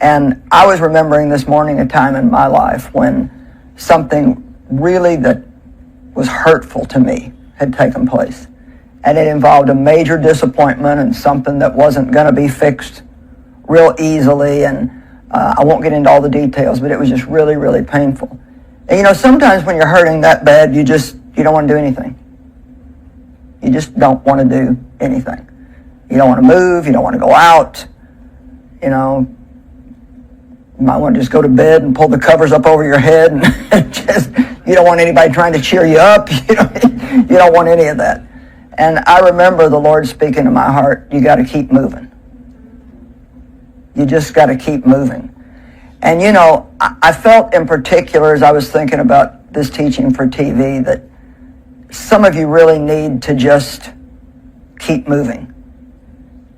And I was remembering this morning a time in my life when something really that was hurtful to me had taken place. And it involved a major disappointment and something that wasn't going to be fixed real easily. And I won't get into all the details, but it was just really, really painful. And sometimes when you're hurting that bad, you don't want to do anything. You just don't want to do anything. You don't want to move. You don't want to go out. You might want to just go to bed and pull the covers up over your head and you don't want anybody trying to cheer you up. You don't want any of that. And I remember the Lord speaking to my heart, you got to keep moving. You just got to keep moving. And I felt in particular as I was thinking about this teaching for TV that some of you really need to just keep moving.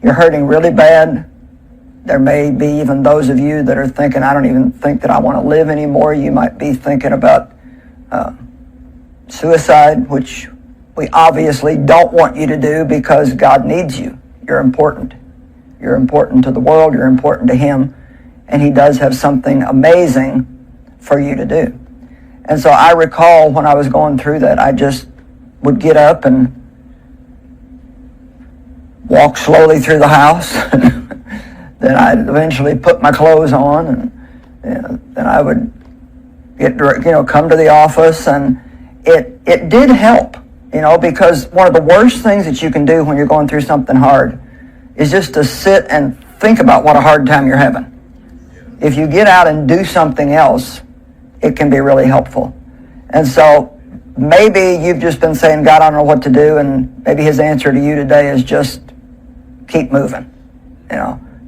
You're hurting really bad. There may be even those of you that are thinking, I don't even think that I want to live anymore. You might be thinking about suicide, which we obviously don't want you to do because God needs you. You're important. You're important to the world. You're important to Him. And He does have something amazing for you to do. And so I recall when I was going through that, I just would get up and walk slowly through the house. Then I'd eventually put my clothes on, and then I would come to the office, and it did help, because one of the worst things that you can do when you're going through something hard is just to sit and think about what a hard time you're having. If you get out and do something else, it can be really helpful. And so maybe you've just been saying, God, I don't know what to do, and maybe His answer to you today is just keep moving.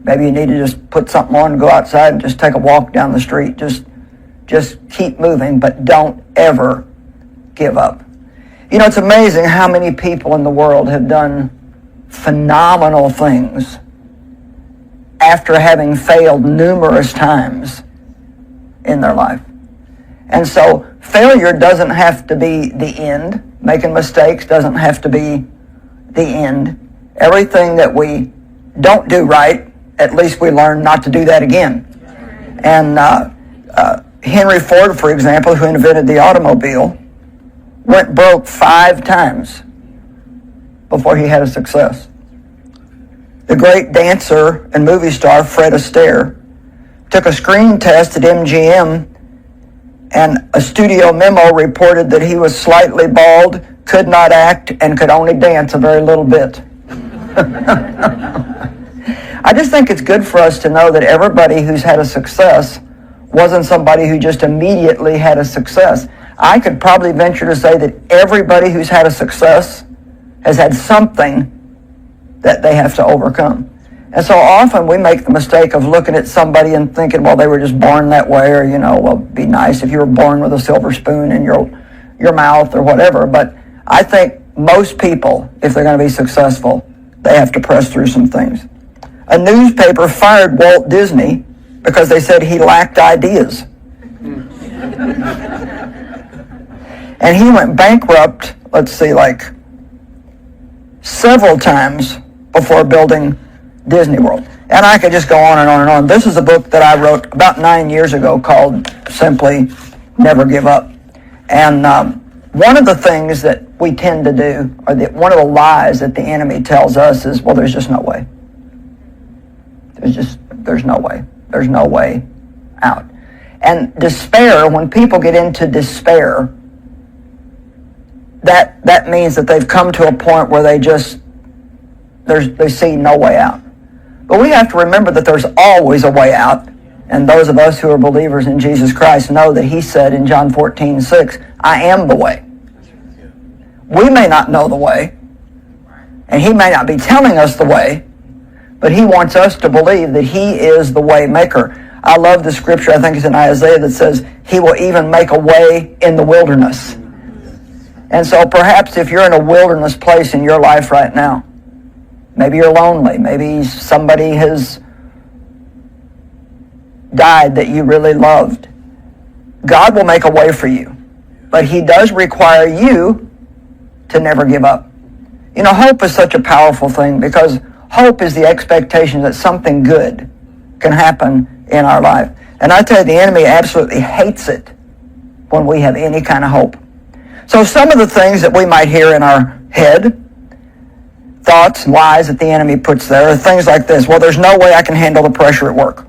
Maybe you need to just put something on and go outside and just take a walk down the street. Just keep moving, but don't ever give up. It's amazing how many people in the world have done phenomenal things after having failed numerous times in their life. And so failure doesn't have to be the end. Making mistakes doesn't have to be the end. Everything that we don't do right, at least we learn not to do that again. And Henry Ford, for example, who invented the automobile, went broke 5 times before he had a success. The great dancer and movie star Fred Astaire took a screen test at MGM, and a studio memo reported that he was slightly bald, could not act, and could only dance a very little bit. I just think it's good for us to know that everybody who's had a success wasn't somebody who just immediately had a success. I could probably venture to say that everybody who's had a success has had something that they have to overcome. And so often we make the mistake of looking at somebody and thinking, well, they were just born that way, or, well, it'd be nice if you were born with a silver spoon in your mouth or whatever. But I think most people, if they're going to be successful, they have to press through some things. A newspaper fired Walt Disney because they said he lacked ideas. And he went bankrupt, several times before building Disney World. And I could just go on and on and on. This is a book that I wrote about 9 years ago called simply Never Give Up. And one of the things that we tend to do, or one of the lies that the enemy tells us is, well, there's just no way. There's no way. There's no way out. And despair, when people get into despair, that means that they've come to a point where they see no way out. But we have to remember that there's always a way out. And those of us who are believers in Jesus Christ know that He said in John 14:6, I am the way. We may not know the way, and He may not be telling us the way, but He wants us to believe that He is the way maker. I love the scripture, I think it's in Isaiah, that says, He will even make a way in the wilderness. And so perhaps if you're in a wilderness place in your life right now, maybe you're lonely, maybe somebody has died that you really loved, God will make a way for you. But He does require you to never give up. Hope is such a powerful thing, because hope is the expectation that something good can happen in our life. And I tell you, the enemy absolutely hates it when we have any kind of hope. So some of the things that we might hear in our head, thoughts, lies that the enemy puts there, are things like this. Well, there's no way I can handle the pressure at work.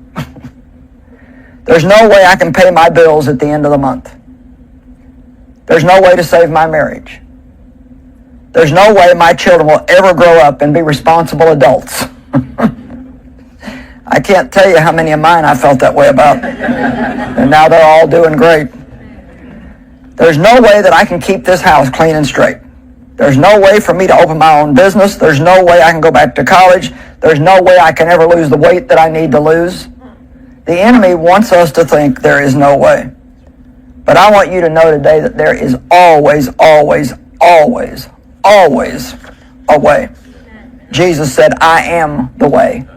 There's no way I can pay my bills at the end of the month. There's no way to save my marriage. There's no way my children will ever grow up and be responsible adults. I can't tell you how many of mine I felt that way about. And now they're all doing great. There's no way that I can keep this house clean and straight. There's no way for me to open my own business. There's no way I can go back to college. There's no way I can ever lose the weight that I need to lose. The enemy wants us to think there is no way. But I want you to know today that there is always, always, always, always a way. Jesus said, I am the way,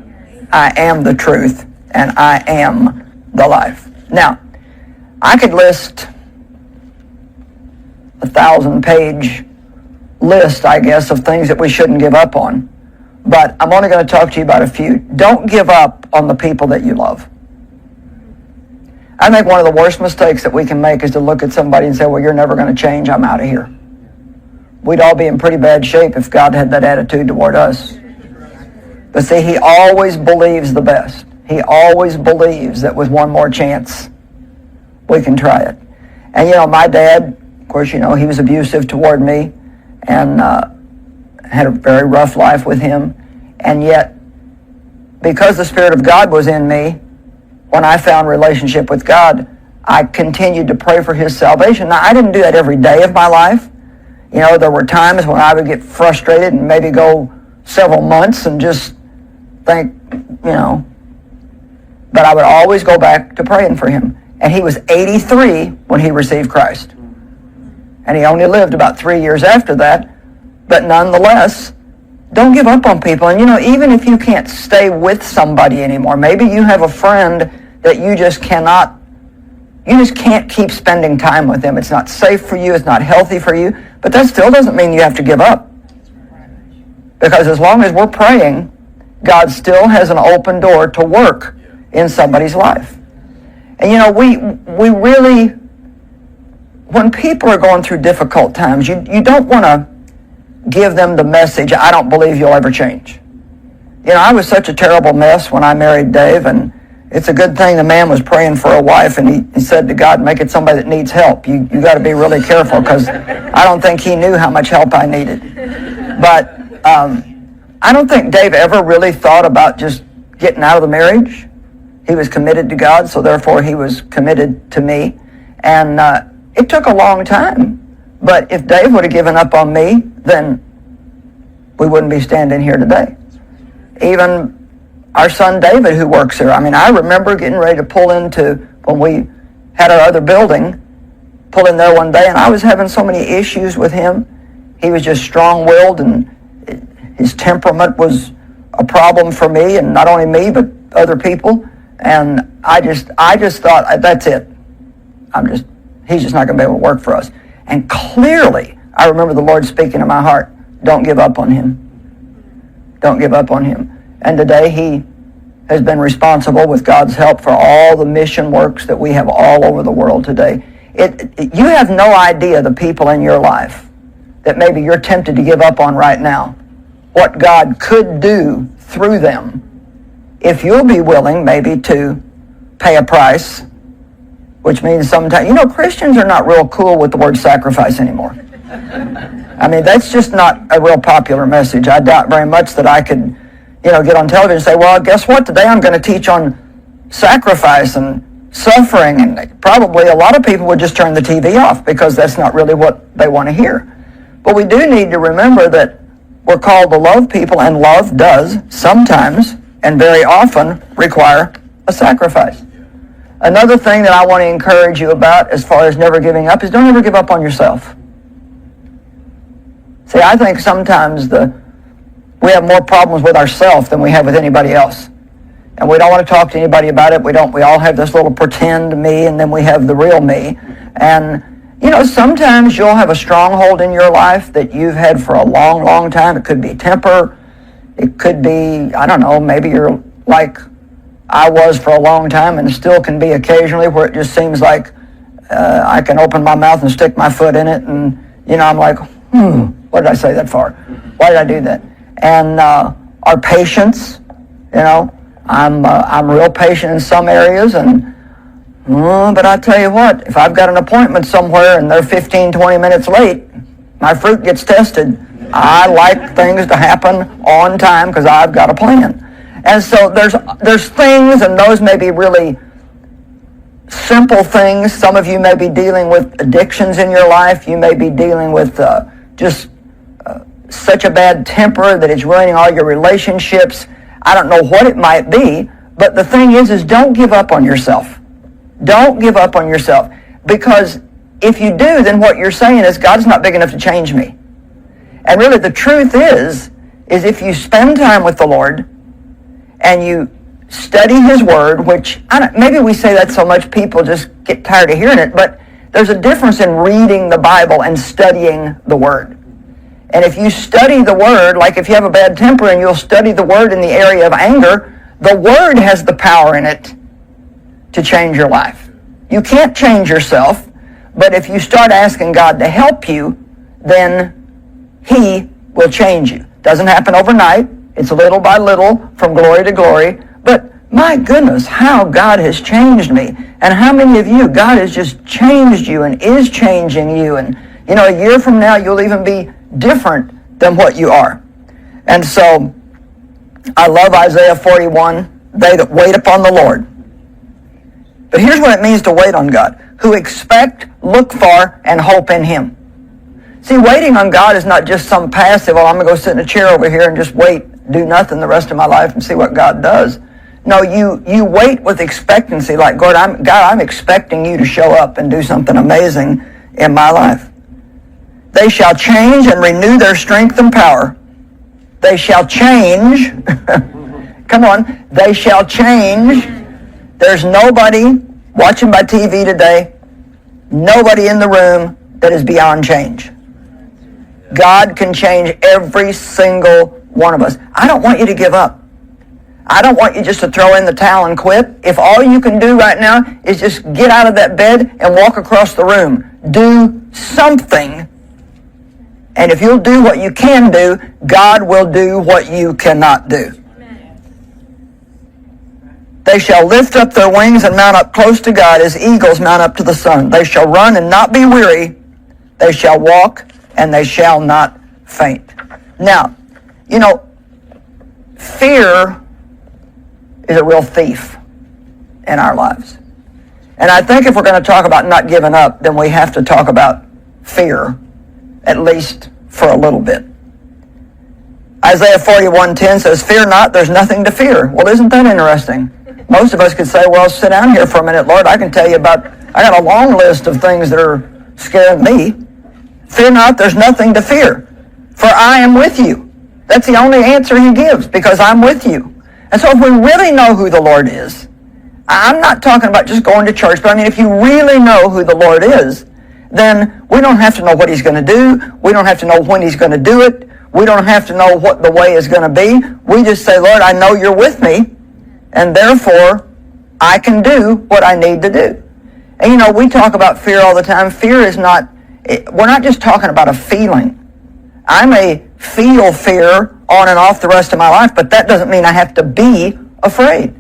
I am the truth, and I am the life. Now, I could list a 1,000-page list, I guess, of things that we shouldn't give up on. But I'm only going to talk to you about a few. Don't give up on the people that you love. I think one of the worst mistakes that we can make is to look at somebody and say, well, you're never going to change, I'm out of here. We'd all be in pretty bad shape if God had that attitude toward us. But see, he always believes the best. He always believes that with one more chance, we can try it. And you know, my dad, of course, you know, he was abusive toward me and had a very rough life with him. And yet, because the Spirit of God was in me, when I found relationship with God, I continued to pray for his salvation. Now, I didn't do that every day of my life. You know, there were times when I would get frustrated and maybe go several months and just think, you know, but I would always go back to praying for him. And he was 83 when he received Christ. And he only lived about 3 years after that. But nonetheless, don't give up on people. And you know, even if you can't stay with somebody anymore, maybe you have a friend that you just can't keep spending time with them. It's not safe for you, it's not healthy for you, but that still doesn't mean you have to give up. Because as long as we're praying, God still has an open door to work in somebody's life. And you know, we really, when people are going through difficult times, you don't want to give them the message, I don't believe you'll ever change. You know, I was such a terrible mess when I married Dave, and it's a good thing the man was praying for a wife, and he said to God, make it somebody that needs help. You got to be really careful, because I don't think he knew how much help I needed. But I don't think Dave ever really thought about just getting out of the marriage. He was committed to God, so therefore he was committed to me. And it took a long time. But if Dave would have given up on me, then we wouldn't be standing here today. Even our son David, who works here, I mean, I remember getting ready to pull into, when we had our other building, pull in there one day, and I was having so many issues with him. He was just strong-willed, and his temperament was a problem for me, and not only me, but other people. And I just thought, that's it. He's just not going to be able to work for us. And clearly, I remember the Lord speaking to my heart, don't give up on him. Don't give up on him. And today he has been responsible, with God's help, for all the mission works that we have all over the world today. You have no idea the people in your life that maybe you're tempted to give up on right now, what God could do through them if you'll be willing maybe to pay a price, which means sometimes, you know, Christians are not real cool with the word sacrifice anymore. I mean, that's just not a real popular message. I doubt very much that I could, you know, get on television and say, well, guess what? Today I'm going to teach on sacrifice and suffering. And probably a lot of people would just turn the TV off, because that's not really what they want to hear. But we do need to remember that we're called to love people, and love does sometimes and very often require a sacrifice. Another thing that I want to encourage you about as far as never giving up is don't ever give up on yourself. See, I think sometimes we have more problems with ourselves than we have with anybody else. And we don't want to talk to anybody about it. We all have this little pretend me, and then we have the real me. And, you know, sometimes you'll have a stronghold in your life that you've had for a long, long time. It could be temper. It could be, I don't know, maybe you're like I was for a long time and still can be occasionally, where it just seems like I can open my mouth and stick my foot in it, and I'm like, what did I say that for? Why did I do that? And our patience, I'm real patient in some areas, and but I tell you what, if I've got an appointment somewhere and they're 15, 20 minutes late, my fruit gets tested. I like things to happen on time because I've got a plan. And so there's things, and those may be really simple things. Some of you may be dealing with addictions in your life. You may be dealing with just such a bad temper that it's ruining all your relationships. I don't know what it might be, but the thing is don't give up on yourself. Don't give up on yourself, because if you do, then what you're saying is God's not big enough to change me. And really the truth is if you spend time with the Lord and you study His Word, which maybe we say that so much people just get tired of hearing it, but there's a difference in reading the Bible and studying the Word. And if you study the Word, like if you have a bad temper and you'll study the Word in the area of anger, the Word has the power in it to change your life. You can't change yourself, but if you start asking God to help you, then He will change you. Doesn't happen overnight. It's little by little, from glory to glory. But my goodness, how God has changed me. And how many of you, God has just changed you and is changing you. And, a year from now, you'll even be different than what you are. And so, I love Isaiah 41, they that wait upon the Lord. But here's what it means to wait on God. Who expect, look for, and hope in Him. See, waiting on God is not just some passive, I'm going to go sit in a chair over here and just wait, do nothing the rest of my life and see what God does. No, you wait with expectancy, like, God, I'm expecting you to show up and do something amazing in my life. They shall change and renew their strength and power. They shall change. Come on. They shall change. There's nobody watching by TV today, nobody in the room that is beyond change. God can change every single one of us. I don't want you to give up. I don't want you just to throw in the towel and quit. If all you can do right now is just get out of that bed and walk across the room, do something. And if you'll do what you can do, God will do what you cannot do. They shall lift up their wings and mount up close to God as eagles mount up to the sun. They shall run and not be weary. They shall walk and they shall not faint. Now, fear is a real thief in our lives. And I think if we're going to talk about not giving up, then we have to talk about fear, at least for a little bit. Isaiah 41:10 says, "Fear not, there's nothing to fear." Well, isn't that interesting? Most of us could say, well, sit down here for a minute, Lord. I can tell you I got a long list of things that are scaring me. Fear not, there's nothing to fear, for I am with you. That's the only answer He gives, because I'm with you. And so if we really know who the Lord is, I'm not talking about just going to church, but I mean if you really know who the Lord is, then we don't have to know what He's going to do. We don't have to know when He's going to do it. We don't have to know what the way is going to be. We just say, Lord, I know You're with me, and therefore I can do what I need to do. And we talk about fear all the time. Fear is not, we're not just talking about a feeling. I may feel fear on and off the rest of my life, but that doesn't mean I have to be afraid.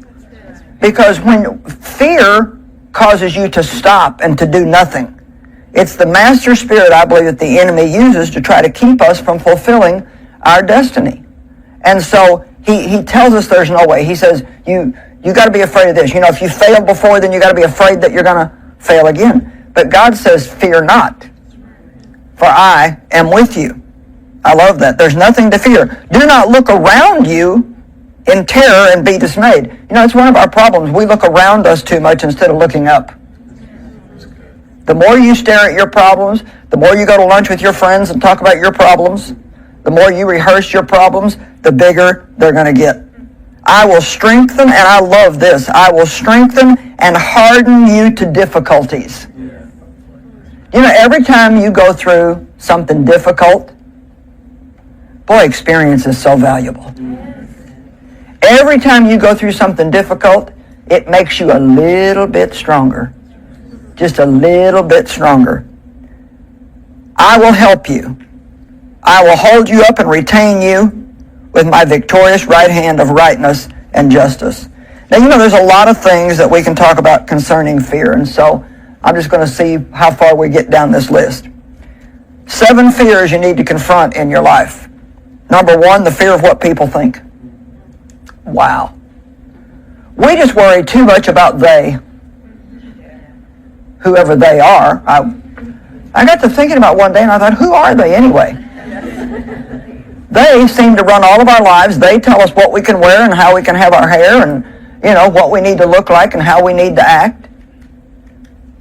Because when fear causes you to stop and to do nothing, it's the master spirit, I believe, that the enemy uses to try to keep us from fulfilling our destiny. And so he tells us there's no way. He says, you got to be afraid of this. If you failed before, then you got to be afraid that you're going to fail again. But God says, fear not, for I am with you. I love that. There's nothing to fear. Do not look around you in terror and be dismayed. It's one of our problems. We look around us too much instead of looking up. The more you stare at your problems, the more you go to lunch with your friends and talk about your problems, the more you rehearse your problems, the bigger they're going to get. I will strengthen, and I love this, I will strengthen and harden you to difficulties. Every time you go through something difficult, experience is so valuable. Every time you go through something difficult, it makes you a little bit stronger. Just a little bit stronger. I will help you. I will hold you up and retain you with my victorious right hand of rightness and justice. Now, you know, there's a lot of things that we can talk about concerning fear, and so I'm just going to see how far we get down this list. 7 fears you need to confront in your life. Number 1, the fear of what people think. Wow. We just worry too much about they, whoever they are. I got to thinking about one day, and I thought, who are they anyway? They seem to run all of our lives. They tell us what we can wear and how we can have our hair and, you know, what we need to look like and how we need to act.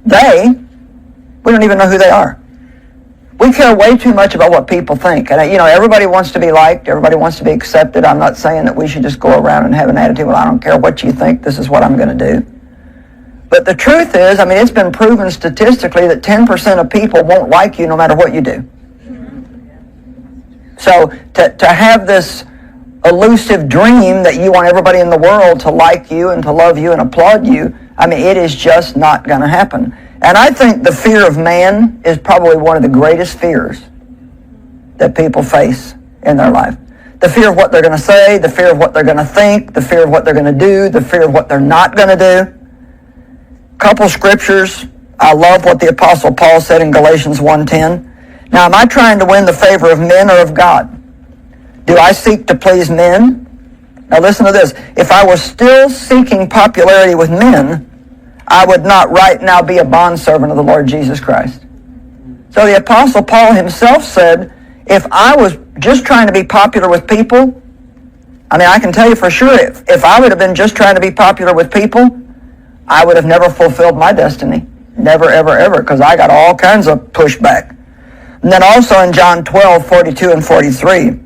We don't even know who they are. We care way too much about what people think. And, you know, everybody wants to be liked. Everybody wants to be accepted. I'm not saying that we should just go around and have an attitude, well, I don't care what you think. This is what I'm going to do. But the truth is, I mean, it's been proven statistically that 10% of people won't like you no matter what you do. So to have this elusive dream that you want everybody in the world to like you and to love you and applaud you, I mean, it is just not going to happen. And I think the fear of man is probably one of the greatest fears that people face in their life. The fear of what they're going to say, the fear of what they're going to think, the fear of what they're going to do, the fear of what they're not going to do. Couple scriptures. I love what the Apostle Paul said in Galatians 1:10. Now, am I trying to win the favor of men or of God? Do I seek to please men? Now listen to this. If I was still seeking popularity with men, I would not right now be a bondservant of the Lord Jesus Christ. So the Apostle Paul himself said, if I was just trying to be popular with people, I mean, I can tell you for sure, if I would have been just trying to be popular with people, I would have never fulfilled my destiny. Never, ever, ever, because I got all kinds of pushback. And then also in John 12:42 and 43,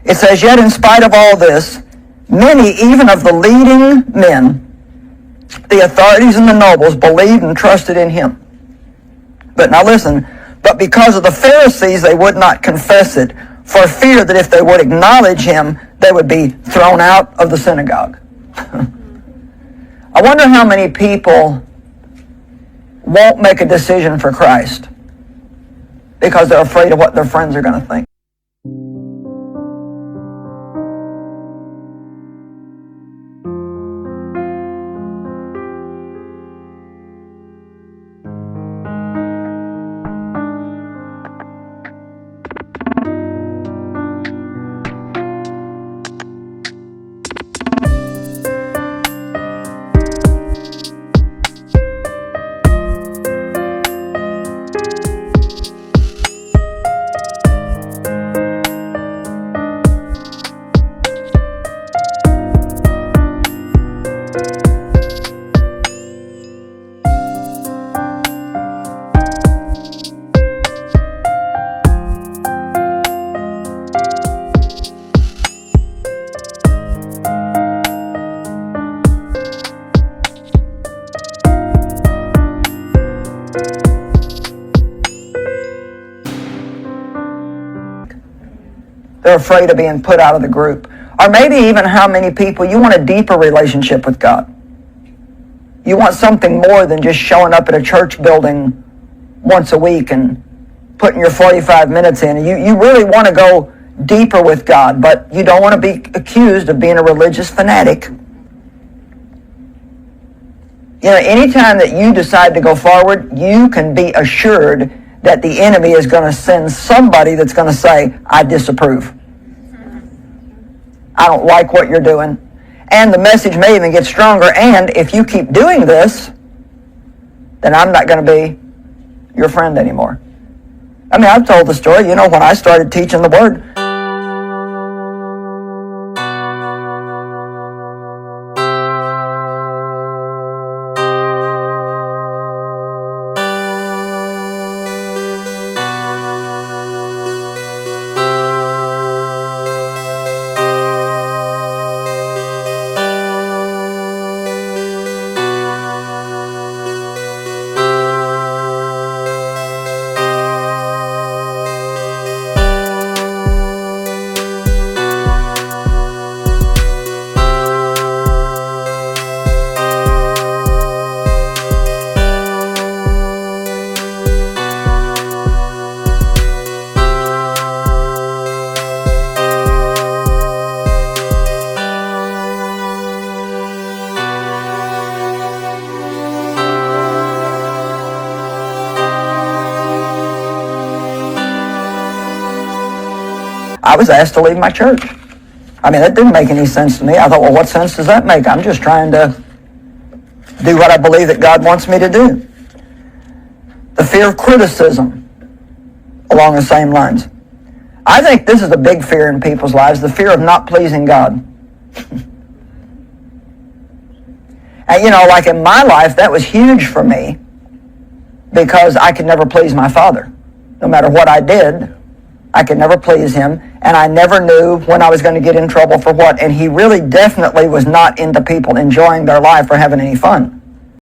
it says, yet in spite of all this, many, even of the leading men, the authorities and the nobles, believed and trusted in him. But now listen, but because of the Pharisees, they would not confess it, for fear that if they would acknowledge him, they would be thrown out of the synagogue. I wonder how many people won't make a decision for Christ because they're afraid of what their friends are going to think. They're afraid of being put out of the group. Or maybe even how many people, you want a deeper relationship with God. You want something more than just showing up at a church building once a week and putting your 45 minutes in. You really want to go deeper with God, but you don't want to be accused of being a religious fanatic. You know, anytime that you decide to go forward, you can be assured that the enemy is going to send somebody that's going to say, I disapprove. I don't like what you're doing. And the message may even get stronger. And if you keep doing this, then I'm not going to be your friend anymore. I mean, I've told the story. You know, when I started teaching the Word, I was asked to leave my church. I mean, that didn't make any sense to me. I thought, well, what sense does that make? I'm just trying to do what I believe that God wants me to do. The fear of criticism, along the same lines. I think this is a big fear in people's lives, the fear of not pleasing God. And like in my life, that was huge for me because I could never please my father. No matter what I did, I could never please him, and I never knew when I was going to get in trouble for what. And he really definitely was not into people enjoying their life or having any fun.